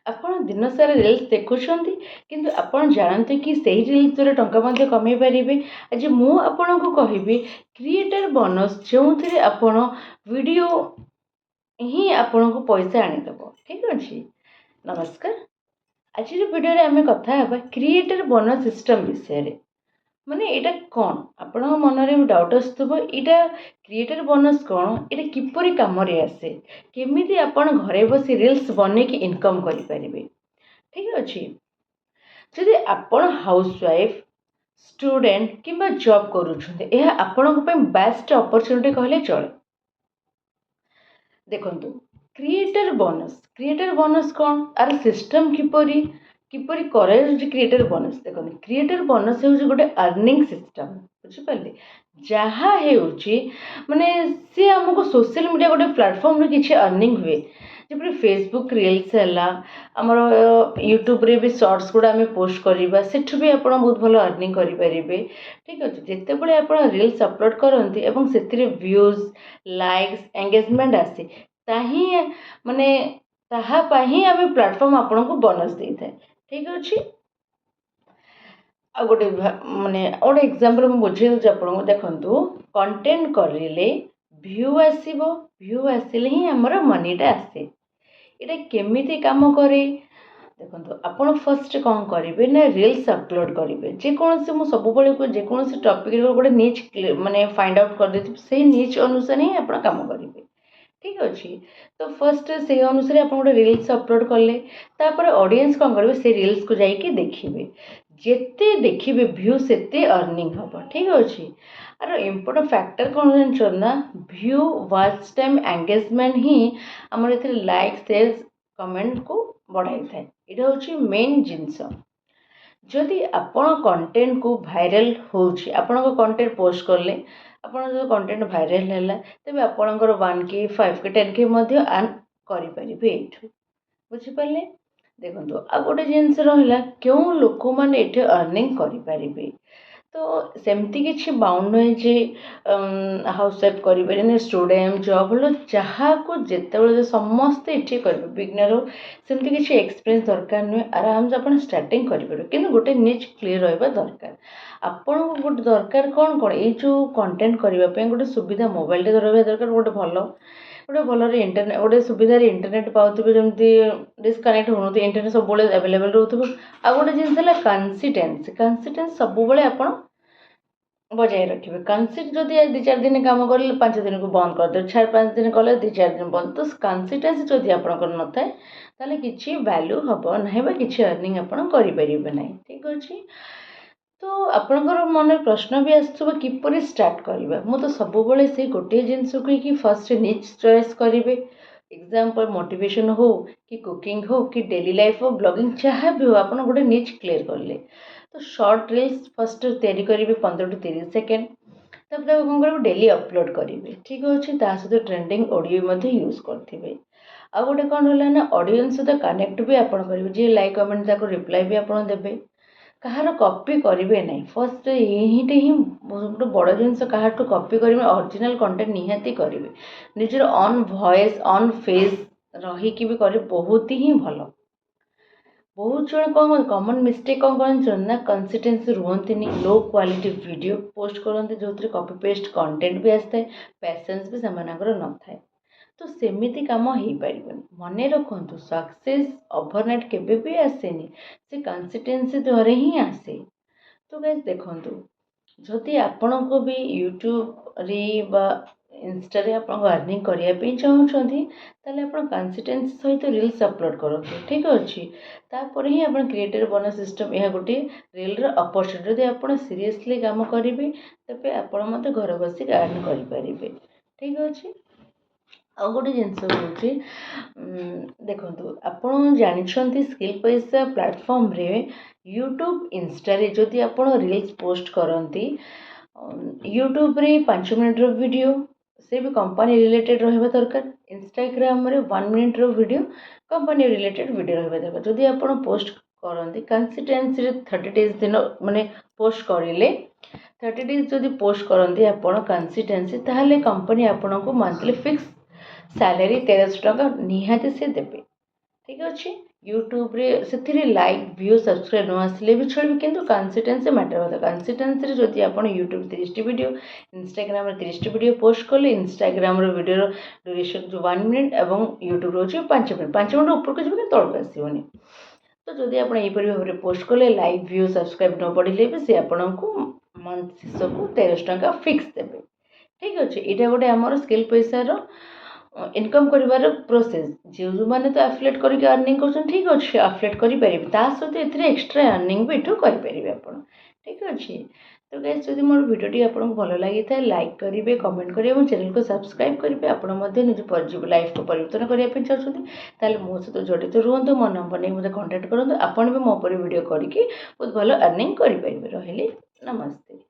ଆପଣ ଦିନ ସାରା ରିଲ୍ସ ଦେଖୁଛନ୍ତି କିନ୍ତୁ ଆପଣ ଜାଣନ୍ତି କି ସେହି ରିଲ୍ସ ଦ୍ୱାରା ଟଙ୍କା ମଧ୍ୟ କମେଇ ପାରିବେ। ଆଜି ମୁଁ ଆପଣଙ୍କୁ କହିବି କ୍ରିଏଟର ବୋନସ୍, ଯେଉଁଥିରେ ଆପଣ ଭିଡ଼ିଓ ହିଁ ଆପଣଙ୍କୁ ପଇସା ଆଣିଦେବ। ଠିକ୍ ଅଛି। ନମସ୍କାର। ଆଜିର ଭିଡ଼ିଓରେ ଆମେ କଥା ହେବା କ୍ରିଏଟର ବୋନସ୍ ସିଷ୍ଟମ୍ ବିଷୟରେ। ମାନେ ଏଇଟା କ'ଣ? ଆପଣଙ୍କ ମନରେ ଡାଉଟ୍ ଆସୁଥିବ, ଏଇଟା କ୍ରିଏଟର ବୋନସ୍ କ'ଣ? ଏଇଟା କିପରି କାମରେ ଆସେ? କେମିତି ଆପଣ ଘରେ ବସି ରିଲ୍ସ ବନେଇକି ଇନକମ୍ କରିପାରିବେ? ଠିକ୍ ଅଛି। ଯଦି ଆପଣ ହାଉସୱାଇଫ୍, ଷ୍ଟୁଡେଣ୍ଟ କିମ୍ବା ଜବ୍ କରୁଛନ୍ତି, ଏହା ଆପଣଙ୍କ ପାଇଁ ବେଷ୍ଟ ଅପରଚ୍ୟୁନିଟି କହିଲେ ଚଳେ। ଦେଖନ୍ତୁ, କ୍ରିଏଟର ବୋନସ୍ କ'ଣ? ଆର ସିଷ୍ଟମ୍ କିପରି କରାଯାଉଛି କ୍ରିଏଟର ବୋନସ୍? ଦେଖନ୍ତୁ, କ୍ରିଏଟର ବୋନସ୍ ହେଉଛି ଗୋଟେ ଅର୍ନିଂ ସିଷ୍ଟମ୍, ବୁଝିପାରିଲେ? ଯାହା ହେଉଛି ମାନେ ସିଏ ଆମକୁ ସୋସିଆଲ ମିଡ଼ିଆ ଗୋଟେ ପ୍ଲାଟଫର୍ମରେ କିଛି ଅର୍ନିଂ ହୁଏ। ଯେପରି ଫେସବୁକ୍ ରିଲ୍ସ ହେଲା, ଆମର ୟୁଟ୍ୟୁବରେ ବି ସର୍ଟସ୍ ଗୁଡ଼ା ଆମେ ପୋଷ୍ଟ କରିବା, ସେଠୁ ବି ଆପଣ ବହୁତ ଭଲ ଅର୍ନିଂ କରିପାରିବେ। ଠିକ୍ ଅଛି। ଯେତେବେଳେ ଆପଣ ରିଲ୍ସ ଅପଲୋଡ଼ କରନ୍ତି ଏବଂ ସେଥିରେ ଭ୍ୟୁଜ୍, ଲାଇକ୍ସ, ଏଙ୍ଗେଜମେଣ୍ଟ ଆସେ, ତାହା ପାଇଁ ହିଁ ଆମେ ପ୍ଲାଟଫର୍ମ ଆପଣଙ୍କୁ ବୋନସ୍ ଦେଇଥାଏ। ଠିକ୍ ଅଛି। ଆଉ ଗୋଟେ ଏକ୍ଜାମ୍ପଲ୍ ମୁଁ ବୁଝେଇ ଦେଉଛି ଆପଣଙ୍କୁ। ଦେଖନ୍ତୁ, କଣ୍ଟେଣ୍ଟ କରିଲେ ଭ୍ୟୁ ଆସିବ, ଭ୍ୟୁ ଆସିଲେ ହିଁ ଆମର ମନିଟା ଆସେ। ଏଇଟା କେମିତି କାମ କରେ? ଦେଖନ୍ତୁ, ଆପଣ ଫାର୍ଷ୍ଟ କ'ଣ କରିବେ ନା ରିଲ୍ସ ଅପଲୋଡ଼ କରିବେ। ମୁଁ ସବୁବେଳେ ଯେକୌଣସି ଟପିକ୍ରେ ଗୋଟେ ନିଚ୍ ଫାଇଣ୍ଡ ଆଉଟ୍ କରିଦେଇଥିବି, ସେଇ ନିଚ୍ ଅନୁସାରେ ହିଁ ଆପଣ କାମ କରିବେ। ଠିକ୍ ଅଛି। ତ ଫାର୍ଷ୍ଟ ସେଇ ଅନୁସାରେ ଆପଣ ଗୋଟେ ରିଲ୍ସ ଅପଲୋଡ଼ କଲେ, ତାପରେ ଅଡ଼ିଏନ୍ସ କ'ଣ କରିବେ, ସେ ରିଲ୍ସକୁ ଯାଇକି ଦେଖିବେ। ଯେତେ ଦେଖିବେ ଭ୍ୟୁ ସେତେ ଅର୍ନିଂ ହେବ। ଠିକ୍ ଅଛି। ଆର ଇମ୍ପୋର୍ଟାଣ୍ଟ ଫ୍ୟାକ୍ଟର କ'ଣ ଜାଣିଛନ୍ତି ନା, ଭ୍ୟୁ, ୱାଚ୍ ଟାଇମ୍, ଏଙ୍ଗେଜମେଣ୍ଟ ହିଁ ଆମର ଏଥିରେ ଲାଇକ୍, ସେୟାର, କମେଣ୍ଟକୁ ବଢ଼ାଇଥାଏ। ଏଇଟା ହେଉଛି ମେନ୍ ଜିନିଷ। ଯଦି ଆପଣ କଣ୍ଟେଣ୍ଟକୁ ଭାଇରାଲ୍ ହେଉଛି, ଆପଣଙ୍କ କଣ୍ଟେଣ୍ଟ ପୋଷ୍ଟ କଲେ, ଆପଣଙ୍କ ଯେଉଁ କଣ୍ଟେଣ୍ଟ ଭାଇରାଲ୍ ହେଲା, ତେବେ ଆପଣଙ୍କର 1K, 5K, 10K ମଧ୍ୟ ଆର୍ନ କରିପାରିବେ ଏଇଠୁ। ବୁଝିପାରିଲେ? ଦେଖନ୍ତୁ, ଆଉ ଗୋଟେ ଜିନିଷ ରହିଲା, କେଉଁ ଲୋକମାନେ ଏଠି ଅର୍ନିଂ କରିପାରିବେ। ତ ସେମିତି କିଛି ବାଉଣ୍ଡ ନୁହେଁ ଯେ ହାଉସୱାଇଫ୍ କରିପାରିବେନି, ଷ୍ଟୁଡେଣ୍ଟ, ଜବ୍ ହେଲେ ଯାହାକୁ ଯେତେବେଳେ ସମସ୍ତେ ଏଠି କରିବେ। ବିଗିନର ସେମିତି କିଛି ଏକ୍ସପିରିଏନ୍ସ ଦରକାର ନୁହେଁ, ଆରାମସେ ଆପଣ ଷ୍ଟାର୍ଟିଂ କରିପାରିବେ। କିନ୍ତୁ ଗୋଟେ ନିଚ୍ କ୍ଲିୟର ରହିବା ଦରକାର। ଆପଣଙ୍କୁ ଗୋଟେ ଦରକାର କ'ଣ ଏଇ ଯେଉଁ କଣ୍ଟେଣ୍ଟ କରିବା ପାଇଁ ଗୋଟେ ସୁବିଧା ମୋବାଇଲଟେ ରହିବା ଦରକାର। ଭଲରେ ଇଣ୍ଟରନେଟ୍, ଗୋଟେ ସୁବିଧାରେ ଇଣ୍ଟରନେଟ୍ ପାଉଥିବେ, ଯେମିତି ଡିସକନେକ୍ଟ ହେଉନଥିବ, ଇଣ୍ଟରନେଟ୍ ସବୁବେଳେ ଆଭେଲେବଲ୍ ରହୁଥିବ। ଆଉ ଗୋଟେ ଜିନିଷ ହେଲା କନସିଷ୍ଟେନ୍ସି ସବୁବେଳେ ଆପଣ ବଜାୟ ରଖିବେ। ଯଦି 2-4 ଦିନ କାମ କଲେ 5 ଦିନକୁ ବନ୍ଦ କରିଦେବେ, 4-5 ଦିନ କଲେ 2-4 ଦିନ ବନ୍ଦ। ତ କନସିଷ୍ଟେନ୍ସି ଯଦି ଆପଣଙ୍କର ନଥାଏ, ତାହେଲେ କିଛି ଭ୍ୟାଲ୍ୟୁ ହେବ ନାହିଁ ବା କିଛି ଅର୍ନିଂ ଆପଣ କରିପାରିବେ ନାହିଁ। ଠିକ୍ ଅଛି। ତ ଆପଣଙ୍କର ମନରେ ପ୍ରଶ୍ନ ବି ଆସୁଥିବ କିପରି ଷ୍ଟାର୍ଟ କରିବା। ମୁଁ ତ ସବୁବେଳେ ସେଇ ଗୋଟିଏ ଜିନିଷକୁ ହିଁ ଫାର୍ଷ୍ଟ ନିଚ୍ ଚଏସ୍ କରିବେ। ଏକ୍ଜାମ୍ପଲ୍ ମୋଟିଭେସନ୍ ହେଉ କି କୁକିଂ ହେଉ କି ଡେଲି ଲାଇଫ୍ ହେଉ, ବ୍ଲଗିଂ, ଯାହା ବି ହେଉ, ଆପଣ ଗୋଟେ ନିଚ୍ କ୍ଲିୟର କଲେ। ତ ସର୍ଟ ରିଲ୍ସ ଫାର୍ଷ୍ଟ ତିଆରି କରିବେ 15-30 ସେକେଣ୍ଡ। ତାପରେ ତାକୁ କ'ଣ କରିବେ, ଡେଲି ଅପଲୋଡ଼ କରିବେ। ଠିକ୍ ଅଛି। ତା ସହିତ ଟ୍ରେଣ୍ଡିଂ ଅଡ଼ିଓ ମଧ୍ୟ ୟୁଜ୍ କରିଥିବେ। ଆଉ ଗୋଟେ କ'ଣ ହେଲା ନା, ଅଡ଼ିଏନ୍ସ ସହିତ କନେକ୍ଟ ବି ଆପଣ କରିବେ। ଯିଏ ଲାଇକ୍ କମେଣ୍ଟ, ତାକୁ ରିପ୍ଲାଏ ବି ଆପଣ ଦେବେ। କାହାର କପି କରିବେ ନାହିଁ। ଫାର୍ଷ୍ଟ ଏଇଟା ହିଁ ଗୋଟେ ବଡ଼ ଜିନିଷ, କାହାଠୁ କପି କରିବେ। ଅରିଜିନାଲ୍ କଣ୍ଟେଣ୍ଟ ନିହାତି କରିବେ। ନିଜର ଅନ୍ ଭଏସ୍, ଅନ୍ ଫେସ୍ ରହିକି ବି କରିବେ, ବହୁତ ହିଁ ଭଲ। ବହୁତ ଜଣ କମନ୍ ମିଷ୍ଟେକ୍ କ'ଣ କରନ୍ତି ନା, କନସିଷ୍ଟେନ୍ସି ରୁହନ୍ତିନି, ଲୋ କ୍ୱାଲିଟି ଭିଡ଼ିଓ ପୋଷ୍ଟ କରନ୍ତି, ଯେଉଁଥିରେ କପି ପେଷ୍ଟ କଣ୍ଟେଣ୍ଟ ବି ଆସିଥାଏ, ପ୍ୟାସେନ୍ସ ବି ସେମାନଙ୍କର ନଥାଏ। ତ ସେମିତି କାମ ହେଇପାରିବନି। ମନେ ରଖନ୍ତୁ, ସକ୍ସେସ୍ ଓଭରନାଇଟ୍ କେବେ ବି ଆସେନି, ସେ କନସିଷ୍ଟେନ୍ସି ଦ୍ୱାରା ହିଁ ଆସେ। ତ ଗାଇସ୍, ଦେଖନ୍ତୁ, ଯଦି ଆପଣଙ୍କୁ ବି ୟୁଟ୍ୟୁବରେ ବା ଇନଷ୍ଟାରେ ଆପଣଙ୍କୁ ଅର୍ନିଂ କରିବା ପାଇଁ ଚାହୁଁଛନ୍ତି, ତାହେଲେ ଆପଣ କନସିଷ୍ଟେନ୍ସି ସହିତ ରିଲ୍ସ ଅପଲୋଡ଼ କରନ୍ତୁ। ଠିକ୍ ଅଛି। ତାପରେ ହିଁ ଆପଣ କ୍ରିଏଟର ବୋନସ୍ ସିଷ୍ଟମ୍, ଏହା ଗୋଟିଏ ରିଲ୍ର ଅପରଚ୍ୟୁନିଟି। ଯଦି ଆପଣ ସିରିୟସଲି କାମ କରିବେ, ତେବେ ଆପଣ ମଧ୍ୟ ଘରେ ବସିକି ଆର୍ନ କରିପାରିବେ। ଠିକ୍ ଅଛି। ଆଉ ଗୋଟେ ଜିନିଷ ହେଉଛି, ଦେଖନ୍ତୁ, ଆପଣ ଜାଣିଛନ୍ତି ସ୍କିଲ୍ ପଇସା ପ୍ଲାଟଫର୍ମରେ ୟୁଟ୍ୟୁବ୍, ଇନଷ୍ଟାରେ ଯଦି ଆପଣ ରିଲ୍ସ ପୋଷ୍ଟ କରନ୍ତି, ୟୁଟ୍ୟୁବରେ 5 ମିନିଟ୍ର ଭିଡ଼ିଓ, ସେ ବି କମ୍ପାନୀ ରିଲେଟେଡ୍ ରହିବା ଦରକାର। ଇନଷ୍ଟାଗ୍ରାମରେ 1 ମିନିଟ୍ର ଭିଡ଼ିଓ, କମ୍ପାନୀ ରିଲେଟେଡ୍ ଭିଡ଼ିଓ ରହିବା ଦରକାର। ଯଦି ଆପଣ ପୋଷ୍ଟ କରନ୍ତି କନସିଷ୍ଟେନ୍ସିରେ 30 ଡେଜ୍ ପୋଷ୍ଟ କରିଲେ, 30 ଡେଜ୍ ଯଦି ପୋଷ୍ଟ କରନ୍ତି ଆପଣ କନସିଷ୍ଟେନ୍ସି, ତାହେଲେ କମ୍ପାନୀ ଆପଣଙ୍କୁ ମନ୍ଥଲି ଫିକ୍ସ ସାଲାରୀ 1300 ଟଙ୍କା ନିହାତି ସେ ଦେବେ। ठीक अच्छे यूट्यूब से लाइक व्यू सब्सक्राइब न आसिले भी चलो किंतु कंसिस्टेंसी मैटर होता कंसिस्टेंसी जदि आप YouTube 30 video Instagram 30 video post कले इंस्टाग्राम वीडियो ड्यूरेशन जो 1 मिनिट और यूट्यूब रोचे 5 मिनिट 5 मिनिट ऊपर को जी तौक आसोनी तो जदि आप भाव में पोस्ट कले लाइक व्यू सब्सक्राइब न बढ़े भी सी आपन को मंथ शेष को 1300 टंका फिक्स देवे ठीक अच्छे यहाँ गोटे आमर स्किल पैसार इनकम कर प्रोसेस जो मैंने तो एफिलेट करके अर्निंग कर ठीक अच्छे एफिलेट करेंगे सहित ए एक्सट्रा अर्निंग भी यू करेंगे आप ठीक अच्छे तो गाइस जब मोर भिडियोटी आपको भल लगी था लाइक करेंगे कमेंट करेंगे और चैनल को सब्सक्राइब करेंगे आपड़ निज लाइफ को परिवर्तन करने चाहते मो सहित जड़ित रुहतु मो नंबर नहीं मतलब कंटाक्ट करूँ आपड़ भी मो भिडियो करके बहुत भल अर्निंग करेंगे रही नमस्ते।